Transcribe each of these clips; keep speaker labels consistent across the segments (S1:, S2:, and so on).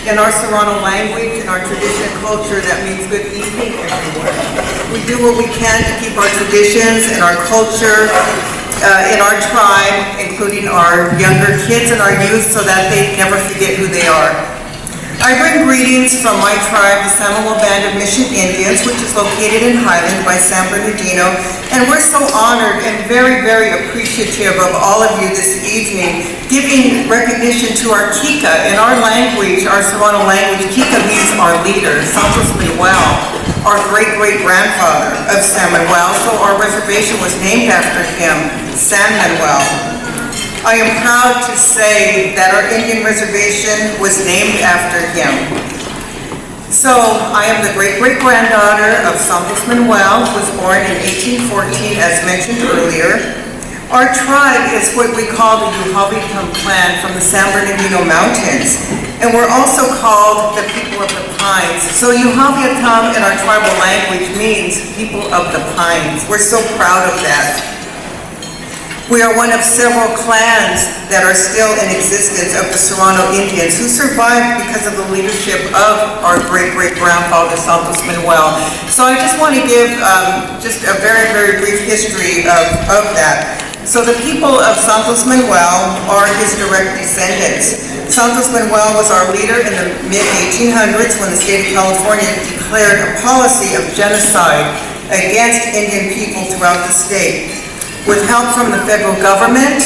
S1: in our Serrano language and our tradition and culture, that means good evening everyone. We do what we can to keep our traditions and our culture in our tribe, including our younger kids and our youth, so that they never forget who they are. I bring greetings from my tribe, the Samoa Band of Mission Indians, which is located in Highland by San Bernardino, and we're so honored and very, very appreciative of all of you this evening, giving recognition to our Kika. In our language, our Serrano language, Kika means our leader, Santos Manuel, our great-great-grandfather of San Manuel, so our reservation was named after him, San Manuel. I am proud to say that our Indian reservation was named after him. So, I am the great-great-granddaughter of Santos Manuel, who was born in 1814, as mentioned earlier. Our tribe is what we call the Yuhavitam clan from the San Bernardino Mountains, and we're also called the people of the pines. So Yuhavitam in our tribal language means people of the pines. We're so proud of that. We are one of several clans that are still in existence of the Serrano Indians who survived because of the leadership of our great-great-grandfather, Santos Manuel. So I just want to give just a very, very brief history of that. So the people of Santos Manuel are his direct descendants. Santos Manuel was our leader in the mid-1800s when the state of California declared a policy of genocide against Indian people throughout the state. With help from the federal government,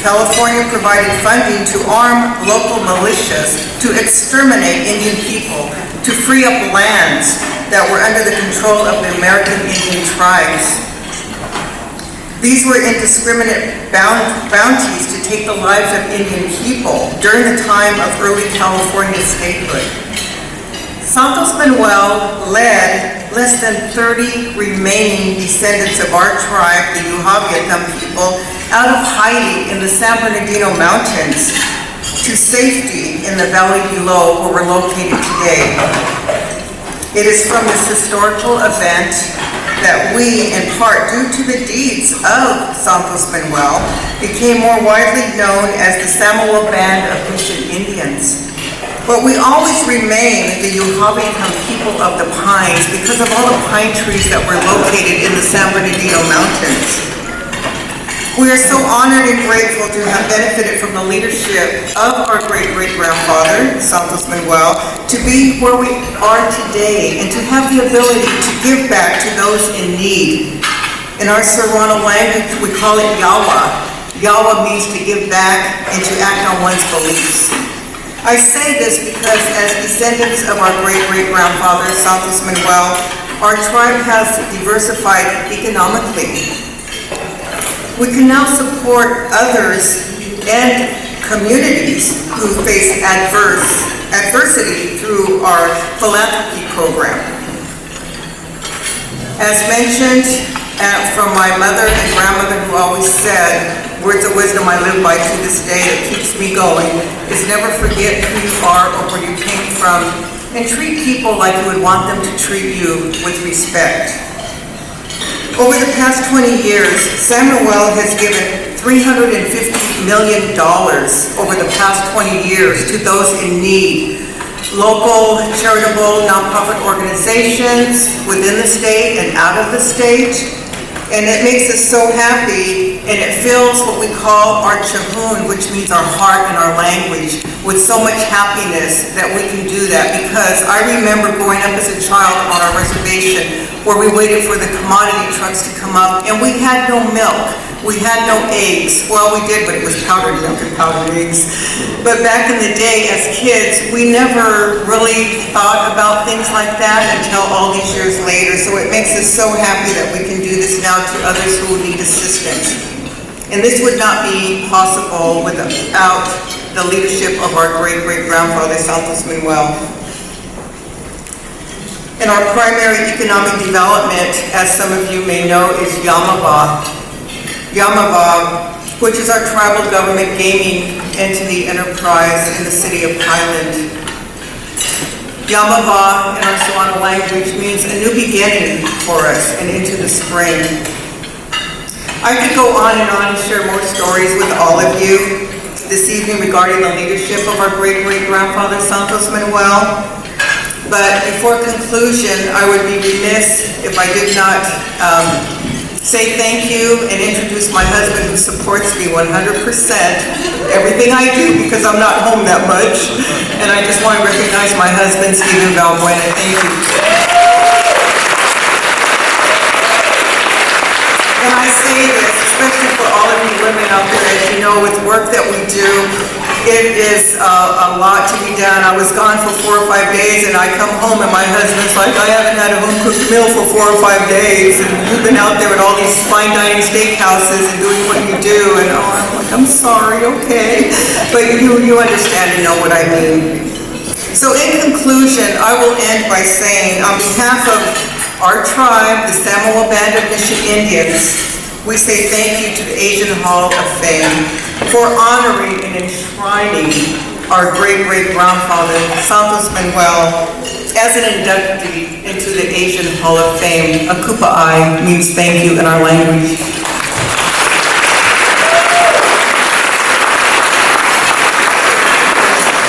S1: California provided funding to arm local militias to exterminate Indian people, to free up lands that were under the control of the American Indian tribes. These were indiscriminate bounties to take the lives of Indian people during the time of early California statehood. Santos Manuel led less than 30 remaining descendants of our tribe, the Yuhavitam people, out of hiding in the San Bernardino Mountains to safety in the valley below where we're located today. It is from this historical event that we, in part due to the deeds of Santos Manuel, became more widely known as the Samoa Band of Mission Indians. But we always remain the Yuhavitam people of the pines because of all the pine trees that were located in the San Bernardino Mountains. We are so honored and grateful to have benefited from the leadership of our great-great-grandfather, Santos Manuel, to be where we are today and to have the ability to give back to those in need. In our Serrano language, we call it Yawa. Yawa means to give back and to act on one's beliefs. I say this because as descendants of our great-great-grandfather, Santos Manuel, our tribe has diversified economically. We can now support others and communities who face adversity through our philanthropy program. As mentioned from my mother and grandmother, who always said, words of wisdom I live by to this day that keeps me going, is never forget who you are or where you came from, and treat people like you would want them to treat you with respect. Over the past 20 years, San Manuel has given $350 million over the past 20 years to those in need. Local charitable nonprofit organizations within the state and out of the state. And it makes us so happy, and it fills what we call our chahun, which means our heart and our language, with so much happiness that we can do that. Because I remember growing up as a child on our reservation where we waited for the commodity trucks to come up, and we had no milk. We had no eggs. Well, we did, but it was powdered milk and powdered eggs. But back in the day, as kids, we never really thought about things like that until all these years later. So it makes us so happy that we can do this now to others who need assistance. And this would not be possible without the leadership of our great-great-grandfather, Santos Manuel. And our primary economic development, as some of you may know, is Yamava, which is our tribal government gaming entity enterprise in the city of Highland. Yamava in our Serrano language means a new beginning for us and into the spring. I could go on and share more stories with all of you. this evening regarding the leadership of our great-great-grandfather Santos Manuel. But before conclusion, I would be remiss if I did not say thank you and introduce my husband who supports me 100%, everything I do, because I'm not home that much. And I just want to recognize my husband, Stephen Valbuena. Thank you. And I say this, especially for all of you women out there, as you know, with work that we do, it is a lot to be done. I was gone for 4 or 5 days, and I come home and my husband's like, I haven't had a home-cooked meal for 4 or 5 days, and you've been out there at all these fine dining steakhouses and doing what you do, and I'm like, I'm sorry, okay. But you understand and know what I mean. So in conclusion, I will end by saying, on behalf of our tribe, the Samoa Band of Mission Indians, we say thank you to the Asian Hall of Fame for honoring and enshrining our great-great-grandfather, Santos Manuel, as an inductee into the Asian Hall of Fame. A kupa'i means thank you in our language.